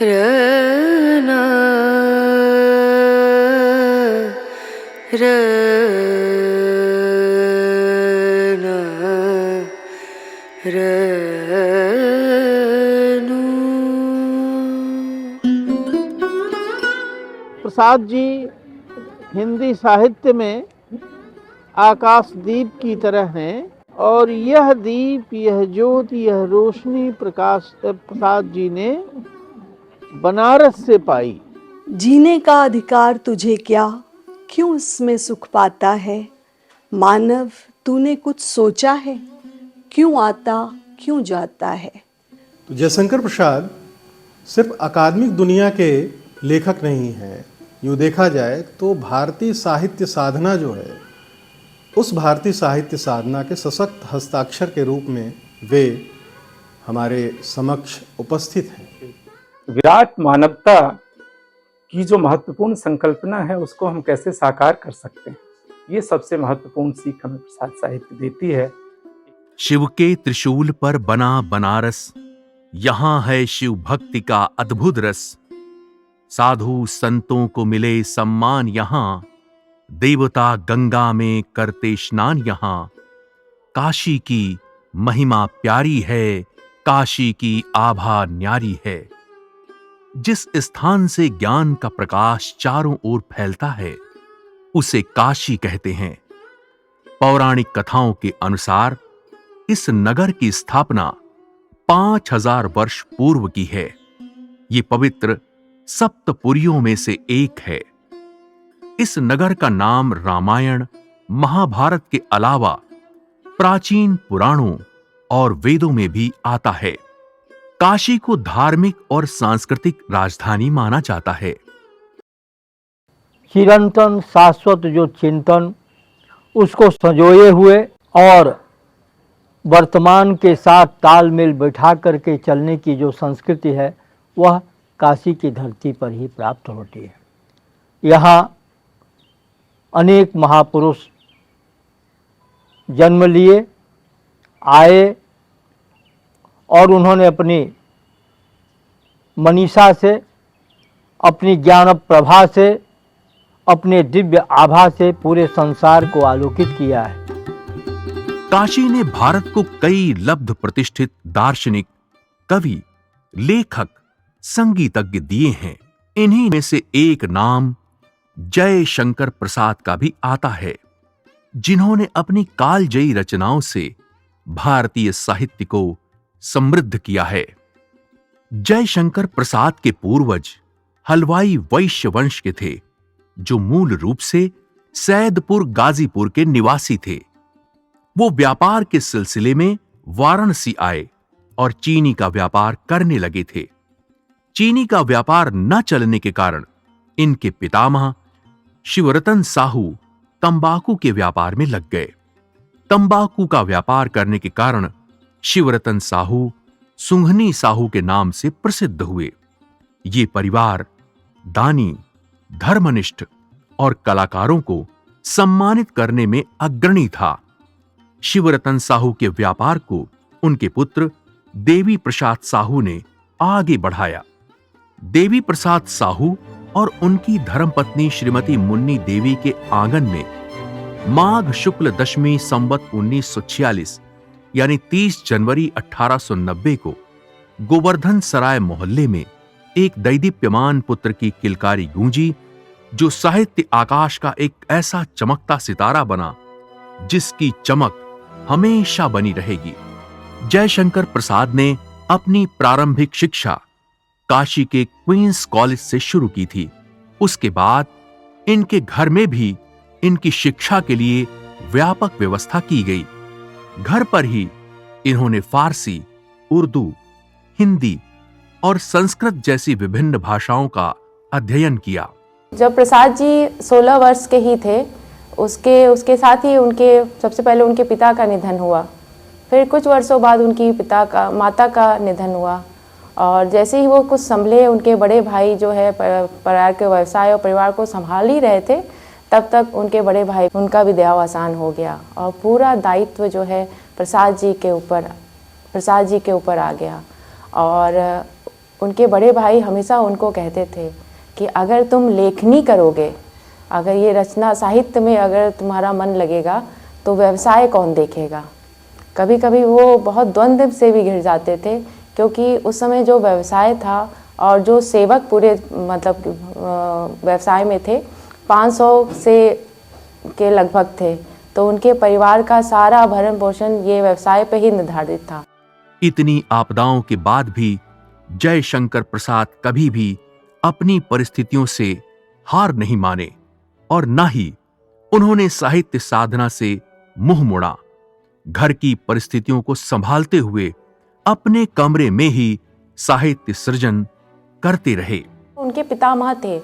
रना रना रनु। प्रसाद जी हिंदी साहित्य में आकाशदीप की तरह हैं और यह दीप, यह ज्योति, यह रोशनी प्रसाद जी ने बनारस से पाई। जीने का अधिकार तुझे क्या, क्यों इसमें सुख पाता है? मानव तूने कुछ सोचा है, क्यों आता क्यों जाता है? तो जयशंकर प्रसाद सिर्फ अकादमिक दुनिया के लेखक नहीं हैं। यूँ देखा जाए तो भारतीय साहित्य साधना जो है, उस भारतीय साहित्य साधना के सशक्त हस्ताक्षर के रूप में वे हमारे समक्ष उपस्थित हैं। विराट मानवता की जो महत्वपूर्ण संकल्पना है उसको हम कैसे साकार कर सकते हैं, ये सबसे महत्वपूर्ण सीख हमें प्रसाद साहित्य देती है। शिव के त्रिशूल पर बना बनारस, यहां है शिव भक्ति का अद्भुत रस। साधु संतों को मिले सम्मान यहां, देवता गंगा में करते स्नान यहां। काशी की महिमा प्यारी है, काशी की आभा न्यारी है। जिस स्थान से ज्ञान का प्रकाश चारों ओर फैलता है, उसे काशी कहते हैं। पौराणिक कथाओं के अनुसार इस नगर की स्थापना 5000 वर्ष पूर्व की है। ये पवित्र सप्तपुरियों में से एक है। इस नगर का नाम रामायण, महाभारत के अलावा प्राचीन पुराणों और वेदों में भी आता है। काशी को धार्मिक और सांस्कृतिक राजधानी माना जाता है। चिरंतन शाश्वत जो चिंतन, उसको संजोए हुए और वर्तमान के साथ तालमेल बैठा करके चलने की जो संस्कृति है, वह काशी की धरती पर ही प्राप्त होती है। यहाँ अनेक महापुरुष जन्म लिए, आए और उन्होंने अपनी मनीषा से, अपनी ज्ञान प्रभा से, अपने दिव्य आभा से पूरे संसार को आलोकित किया है। काशी ने भारत को कई लब्ध प्रतिष्ठित दार्शनिक, कवि, लेखक, संगीतज्ञ दिए हैं। इन्हीं में से एक नाम जयशंकर प्रसाद का भी आता है, जिन्होंने अपनी कालजयी रचनाओं से भारतीय साहित्य को समृद्ध किया है। जयशंकर प्रसाद के पूर्वज हलवाई वैश्य वंश के थे, जो मूल रूप से सैदपुर गाजीपुर के निवासी थे। वो व्यापार के सिलसिले में वाराणसी आए और चीनी का व्यापार करने लगे थे। चीनी का व्यापार न चलने के कारण इनके पितामह शिवरतन साहू तंबाकू के व्यापार में लग गए। तंबाकू का व्यापार करने के कारण शिवरतन साहू सुंघनी साहू के नाम से प्रसिद्ध हुए। ये परिवार दानी, धर्मनिष्ठ और कलाकारों को सम्मानित करने में अग्रणी था। शिवरतन साहू के व्यापार को उनके पुत्र देवी प्रसाद साहू ने आगे बढ़ाया। देवी प्रसाद साहू और उनकी धर्मपत्नी श्रीमती मुन्नी देवी के आंगन में माघ शुक्ल दशमी संवत 1946 यानी 30 जनवरी 1890 को गोवर्धन सराय मोहल्ले में एक दैदीप्यमान पुत्र की किलकारी गूंजी, जो साहित्य आकाश का एक ऐसा चमकता सितारा बना जिसकी चमक हमेशा बनी रहेगी। जयशंकर प्रसाद ने अपनी प्रारंभिक शिक्षा काशी के क्वींस कॉलेज से शुरू की थी। उसके बाद इनके घर में भी इनकी शिक्षा के लिए व्यापक व्यवस्था की गई। घर पर ही इन्होंने फारसी, उर्दू, हिंदी और संस्कृत जैसी विभिन्न भाषाओं का अध्ययन किया। जब प्रसाद जी 16 वर्ष के ही थे, उसके साथ ही सबसे पहले उनके पिता का निधन हुआ। फिर कुछ वर्षों बाद उनकी माता का निधन हुआ, और जैसे ही वो कुछ संभले, उनके बड़े भाई जो है परिवार के व्यवसाय और परिवार को संभाल ही रहे थे, तब तक उनके बड़े भाई उनका भी देहावसान हो गया और पूरा दायित्व जो है प्रसाद जी के ऊपर आ गया। और उनके बड़े भाई हमेशा उनको कहते थे कि अगर तुम लेखनी करोगे, अगर ये रचना साहित्य में अगर तुम्हारा मन लगेगा तो व्यवसाय कौन देखेगा। कभी कभी वो बहुत द्वंद्व से भी घिर जाते थे, क्योंकि उस समय जो व्यवसाय था और जो सेवक पूरे मतलब व्यवसाय में थे 500 से के लगभग थे, तो उनके परिवार का सारा भरण पोषण ये व्यवसाय पे ही निर्धारित था। इतनी आपदाओं के बाद भी जयशंकर प्रसाद कभी भी अपनी परिस्थितियों से हार नहीं माने और न ही उन्होंने साहित्य साधना से मुंह मोड़ा। घर की परिस्थितियों को संभालते हुए अपने कमरे में ही साहित्य सृजन करते रहे। उनके पितामह थे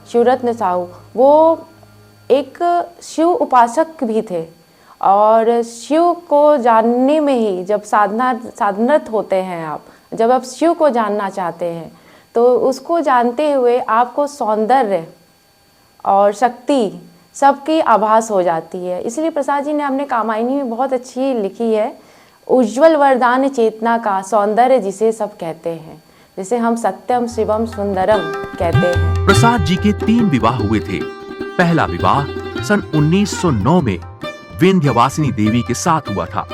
शिवरत्न साहू, वो एक शिव उपासक भी थे और शिव को जानने में ही जब साधनरत होते हैं आप, जब आप शिव को जानना चाहते हैं तो उसको जानते हुए आपको सौंदर्य और शक्ति सबकी आभास हो जाती है। इसलिए प्रसाद जी ने अपने कामायनी में बहुत अच्छी लिखी है, उज्ज्वल वरदान चेतना का सौंदर्य जिसे सब कहते हैं, जिसे हम सत्यम शिवम सुंदरम कहते हैं। प्रसाद जी के 3 विवाह हुए थे। पहला विवाह सन 1909 में विंध्यवासिनी देवी के साथ हुआ था,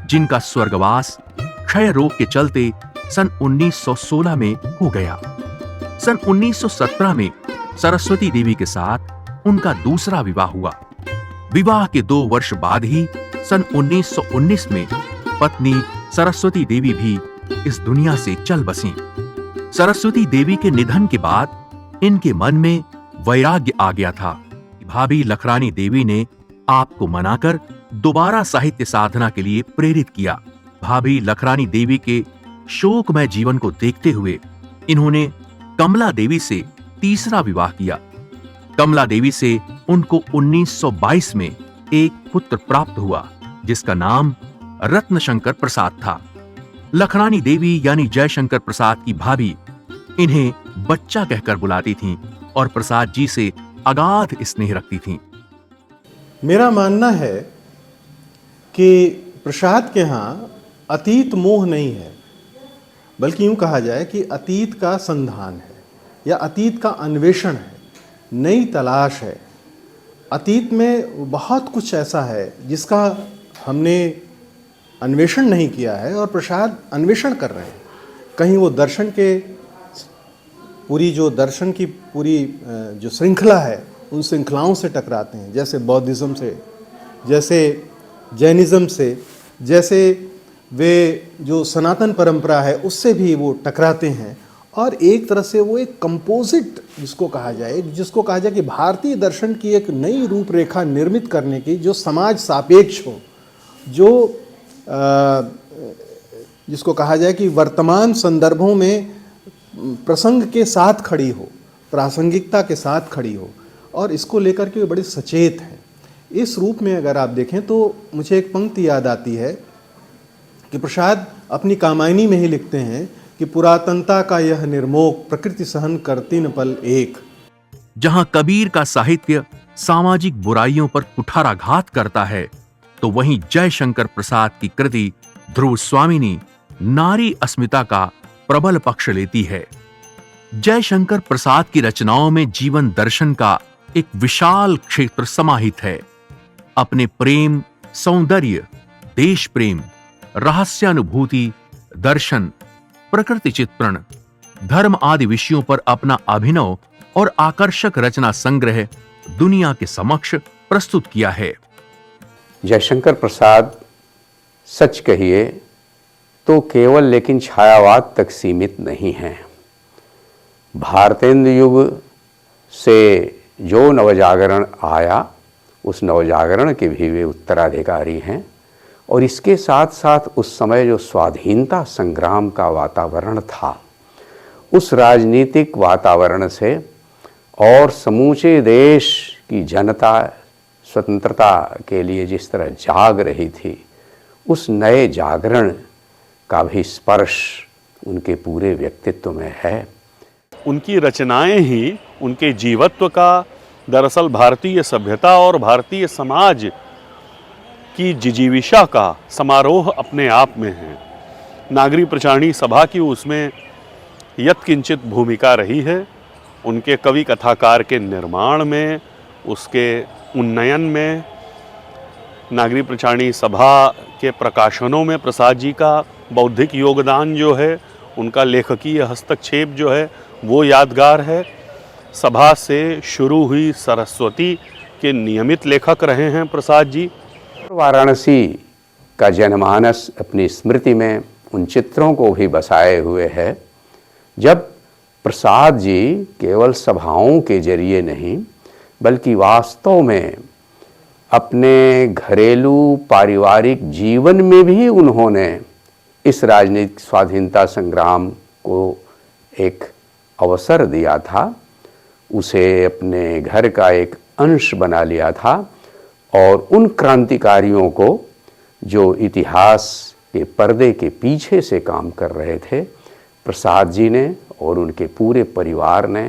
जिनका स्वर्गवास क्षय रोग के चलते सन 1916 में हो गया। सन 1917 में सरस्वती देवी के साथ उनका दूसरा विवाह हुआ। विवाह के 2 वर्ष बाद ही सन 1919 में पत्नी सरस्वती देवी भी इस दुनिया से चल बसी। सरस्वती देवी के निधन के बाद इनके मन में वैराग्य आ गया था। भाभी लखरानी देवी ने आपको मनाकर दोबारा साहित्य साधना के लिए प्रेरित किया। भाभी लखरानी देवी के शोकमय जीवन को देखते हुए इन्होंने कमला देवी से तीसरा विवाह किया। कमला देवी से उनको 1922 में एक पुत्र प्राप्त हुआ, जिसका नाम रत्नशंकर प्रसाद था। लखरानी देवी यानी जयशंकर प्रसाद की भाभी इन्हें बच्चा कहकर बुलाती थीं और प्रसाद जी से अगाध स्नेह रखती थीं। मेरा मानना है कि प्रसाद के यहाँ अतीत मोह नहीं है, बल्कि यूं कहा जाए कि अतीत का संधान है या अतीत का अन्वेषण है, नई तलाश है। अतीत में बहुत कुछ ऐसा है जिसका हमने अन्वेषण नहीं किया है और प्रसाद अन्वेषण कर रहे हैं। कहीं वो दर्शन के पूरी जो श्रृंखला है उन श्रृंखलाओं से टकराते हैं, जैसे बौद्धिज्म से, जैसे जैनिज्म से, जैसे वे जो सनातन परंपरा है उससे भी वो टकराते हैं। और एक तरह से वो एक कंपोजिट जिसको कहा जाए कि भारतीय दर्शन की एक नई रूपरेखा निर्मित करने की, जो समाज सापेक्ष हो, जो जिसको कहा जाए कि वर्तमान संदर्भों में प्रसंग के साथ खड़ी हो, प्रासंगिकता के साथ खड़ी हो, और इसको लेकर के वे बड़े सचेत हैं। इस रूप में अगर आप देखें तो मुझे एक पंक्ति याद आती है कि प्रसाद अपनी कामायनी में ही लिखते हैं कि पुरातनता का यह निर्मोक प्रकृति सहन करती न पल एक। जहां कबीर का साहित्य सामाजिक बुराइयों पर कुठाराघात करता है, तो वहीं जयशंकर प्रसाद की कृति ध्रुव स्वामिनी नारी अस्मिता का प्रबल पक्ष लेती है। जयशंकर प्रसाद की रचनाओं में जीवन दर्शन का एक विशाल क्षेत्र समाहित है। अपने प्रेम, सौंदर्य, देश प्रेम, रहस्यानुभूति, दर्शन, प्रकृति चित्रण, धर्म आदि विषयों पर अपना अभिनव और आकर्षक रचना संग्रह दुनिया के समक्ष प्रस्तुत किया है। जयशंकर प्रसाद सच कहिए तो केवल लेकिन छायावाद तक सीमित नहीं हैं। भारतेंद्र युग से जो नवजागरण आया, उस नवजागरण के भी वे उत्तराधिकारी हैं। और इसके साथ साथ उस समय जो स्वाधीनता संग्राम का वातावरण था, उस राजनीतिक वातावरण से और समूचे देश की जनता स्वतंत्रता के लिए जिस तरह जाग रही थी, उस नए जागरण का भी स्पर्श उनके पूरे व्यक्तित्व में है। उनकी रचनाएं ही उनके जीवत्व का दरअसल भारतीय सभ्यता और भारतीय समाज की जिजीविषा का समारोह अपने आप में है। नागरी प्रचारणी सभा की उसमें यत्किंचित भूमिका रही है। उनके कवि कथाकार के निर्माण में, उसके उन्नयन में, नागरिक प्रचारणी सभा के प्रकाशनों में प्रसाद जी का बौद्धिक योगदान जो है, उनका लेखकीय हस्तक्षेप जो है वो यादगार है। सभा से शुरू हुई सरस्वती के नियमित लेखक रहे हैं प्रसाद जी। वाराणसी का जनमानस अपनी स्मृति में उन चित्रों को भी बसाए हुए है जब प्रसाद जी केवल सभाओं के जरिए नहीं बल्कि वास्तव में अपने घरेलू पारिवारिक जीवन में भी उन्होंने इस राजनीतिक स्वाधीनता संग्राम को एक अवसर दिया था, उसे अपने घर का एक अंश बना लिया था और उन क्रांतिकारियों को जो इतिहास के पर्दे के पीछे से काम कर रहे थे, प्रसाद जी ने और उनके पूरे परिवार ने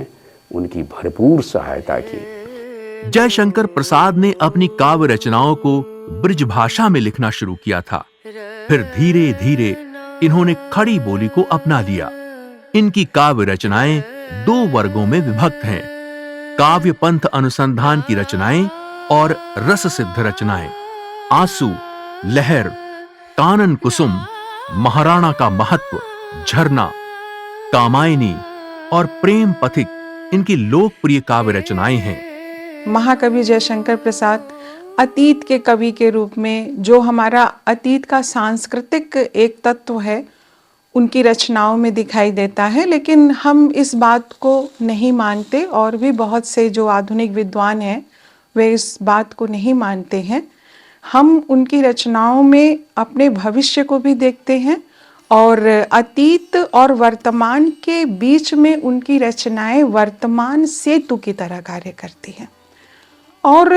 उनकी भरपूर सहायता की। जयशंकर प्रसाद ने अपनी काव्य रचनाओं को ब्रज भाषा में लिखना शुरू किया था। फिर धीरे धीरे इन्होंने खड़ी बोली को अपना लिया। इनकी काव्य रचनाएं दो वर्गों में विभक्त हैं: काव्य पंथ अनुसंधान की रचनाएं और रस सिद्ध रचनाएं। आंसू, लहर, कानन कुसुम, महाराणा का महत्व, झरना, कामायनी और प्रेम पथिक इनकी लोकप्रिय काव्य रचनाएं हैं। महाकवि जयशंकर प्रसाद अतीत के कवि के रूप में जो हमारा अतीत का सांस्कृतिक एक तत्व है उनकी रचनाओं में दिखाई देता है, लेकिन हम इस बात को नहीं मानते और भी बहुत से जो आधुनिक विद्वान हैं वे इस बात को नहीं मानते हैं। हम उनकी रचनाओं में अपने भविष्य को भी देखते हैं और अतीत और वर्तमान के बीच में उनकी रचनाएं वर्तमान सेतु की तरह कार्य करती हैं और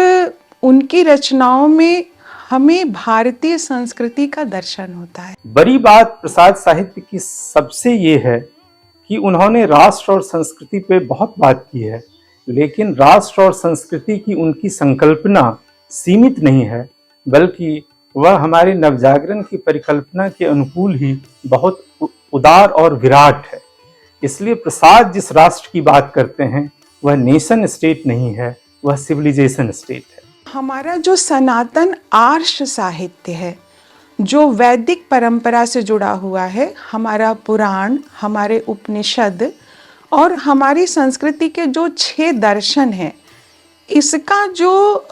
उनकी रचनाओं में हमें भारतीय संस्कृति का दर्शन होता है। बड़ी बात प्रसाद साहित्य की सबसे ये है कि उन्होंने राष्ट्र और संस्कृति पे बहुत बात की है, लेकिन राष्ट्र और संस्कृति की उनकी संकल्पना सीमित नहीं है, बल्कि वह हमारे नवजागरण की परिकल्पना के अनुकूल ही बहुत उदार और विराट है। इसलिए प्रसाद जिस राष्ट्र की बात करते हैं वह नेशन स्टेट नहीं है, वह सिविलाइजेशन स्टेट है। हमारा जो सनातन आर्ष साहित्य है, जो वैदिक परंपरा से जुड़ा हुआ है, हमारा पुराण, हमारे उपनिषद और हमारी संस्कृति के जो 6 दर्शन हैं, इसका जो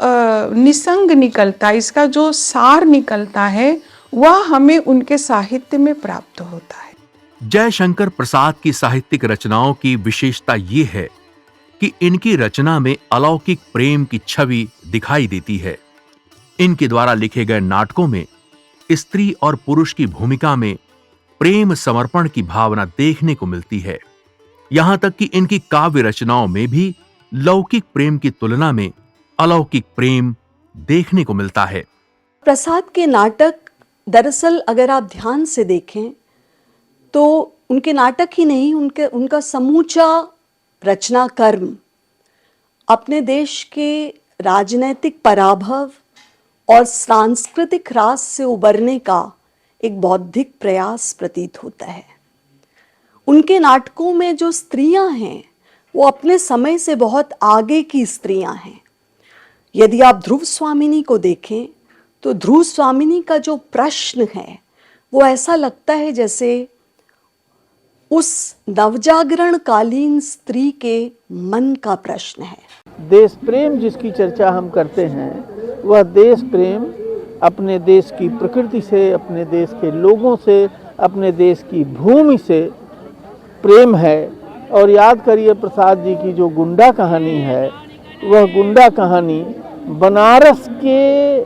निसंग निकलता है, इसका जो सार निकलता है, वह हमें उनके साहित्य में प्राप्त होता है। जयशंकर प्रसाद की साहित्यिक रचनाओं की विशेषता ये है कि इनकी रचना में अलौकिक प्रेम की छवि दिखाई देती है। इनके द्वारा लिखे गए नाटकों में स्त्री और पुरुष की भूमिका में प्रेम समर्पण की भावना देखने को मिलती है। यहां तक कि इनकी काव्य रचनाओं में भी लौकिक प्रेम की तुलना में अलौकिक प्रेम देखने को मिलता है। प्रसाद के नाटक दरअसल अगर आप ध्यान से देखें तो उनके नाटक ही नहीं, उनका समूचा रचना कर्म अपने देश के राजनैतिक पराभव और सांस्कृतिक ह्रास से उबरने का एक बौद्धिक प्रयास प्रतीत होता है। उनके नाटकों में जो स्त्रियां हैं वो अपने समय से बहुत आगे की स्त्रियां हैं। यदि आप ध्रुव स्वामिनी को देखें तो ध्रुव स्वामिनी का जो प्रश्न है वो ऐसा लगता है जैसे उस नवजागरण कालीन स्त्री के मन का प्रश्न है। देश प्रेम जिसकी चर्चा हम करते हैं वह देश प्रेम अपने देश की प्रकृति से, अपने देश के लोगों से, अपने देश की भूमि से प्रेम है। और याद करिए प्रसाद जी की जो गुंडा कहानी है, वह गुंडा कहानी बनारस के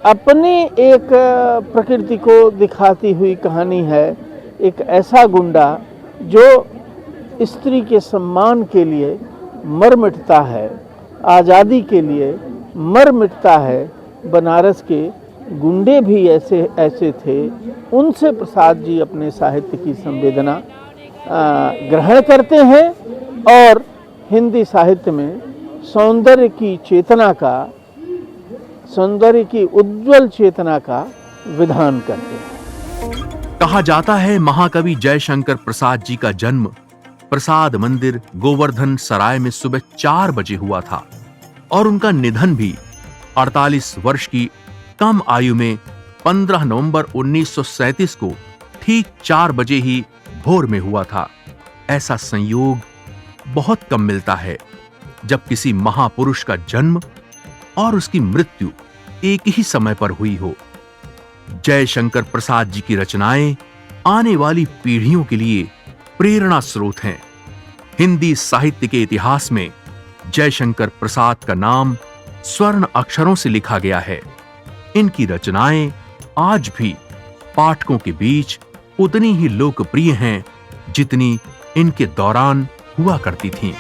अपने एक प्रकृति को दिखाती हुई कहानी है। एक ऐसा गुंडा जो स्त्री के सम्मान के लिए मर मिटता है, आज़ादी के लिए मर मिटता है। बनारस के गुंडे भी ऐसे थे। उनसे प्रसाद जी अपने साहित्य की संवेदना ग्रहण करते हैं और हिंदी साहित्य में सौंदर्य की चेतना का, सौंदर्य की उज्जवल चेतना का विधान करते हैं। कहा जाता है महाकवि जयशंकर प्रसाद जी का जन्म प्रसाद मंदिर गोवर्धन सराय में सुबह 4 बजे हुआ था और उनका निधन भी 48 वर्ष की कम आयु में 15 नवंबर 1937 को ठीक 4 बजे ही भोर में हुआ था। ऐसा संयोग बहुत कम मिलता है जब किसी महापुरुष का जन्म और उसकी मृत्यु एक ही समय पर हुई हो। जयशंकर प्रसाद जी की रचनाएं आने वाली पीढ़ियों के लिए प्रेरणा स्रोत हैं। हिंदी साहित्य के इतिहास में जयशंकर प्रसाद का नाम स्वर्ण अक्षरों से लिखा गया है। इनकी रचनाएं आज भी पाठकों के बीच उतनी ही लोकप्रिय हैं जितनी इनके दौरान हुआ करती थीं।